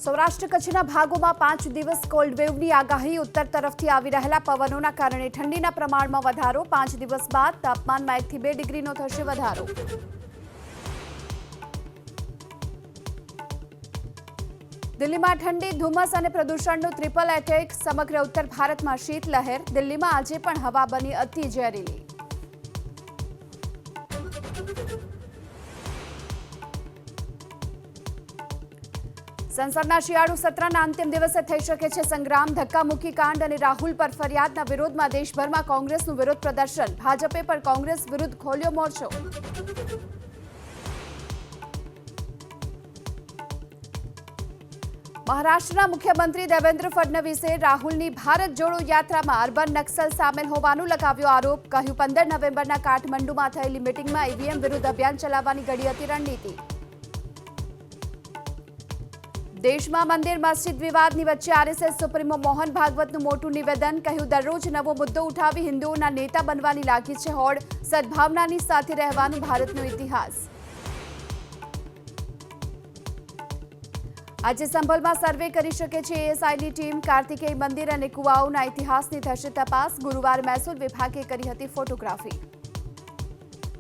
સૌરાષ્ટ્ર કચ્છના ભાગોમાં 5 દિવસ કોલ્ડ વેવની આગાહી ઉત્તર તરફથી આવી રહેલા પવનોના કારણે ઠંડીના પ્રમાણમાં વધારો 5 દિવસ બાદ તાપમાનમાં 1 થી 2 ડિગ્રીનો થશે વધારો દિલ્હીમાં ઠંડી ધુમ્મસ અને પ્રદૂષણનો ટ્રિપલ એટેક સમગ્ર ઉત્તર ભારતમાં શીતલહેર દિલ્હીમાં આજે પણ હવા બની અતિ ઝેરીલી સંસદના શિયાળુ સત્રના અંતિમ દિવસે થઈ શકે છે સંગ્રામ ધક્કામુક્કી કાંડ અને રાહુલ પર ફરિયાદના વિરોધમાં દેશભરમાં કોંગ્રેસનું વિરોધ પ્રદર્શન ભાજપે પર કોંગ્રેસ વિરુદ્ધ ખોલ્યો મોરચો મહારાષ્ટ્રના મુખ્યમંત્રી દેવેન્દ્ર ફડણવીસે રાહુલની ભારત જોડો યાત્રામાં અર્બન નક્સલ સામેલ હોવાનું લગાવ્યો આરોપ કહ્યું 15 નવેમ્બરના કાઠમંડુમાં થયેલી મિટિંગમાં ઈવીએમ વિરુદ્ધ અભિયાન ચલાવવાની ઘડી હતી રણનીતિ દેશમાં મંદિર મસ્જિદ વિવાદની વચ્ચે આરએસએસ સુપ્રીમો મોહન ભાગવતનું મોટું નિવેદન કહ્યું દરરોજ નવો મુદ્દો ઉઠાવી હિન્દુઓના નેતા બનવાની લાગી છે હોડ સદભાવનાની સાથે રહેવાનું ભારતનો ઇતિહાસ આજે સંભલમાં સર્વે કરી શકે છે એએસઆઈની ટીમ કાર્તિકેય મંદિર અને કુવાઓના ઇતિહાસની થશે તપાસ ગુરુવારે મહેસૂલ વિભાગે કરી હતી ફોટોગ્રાફી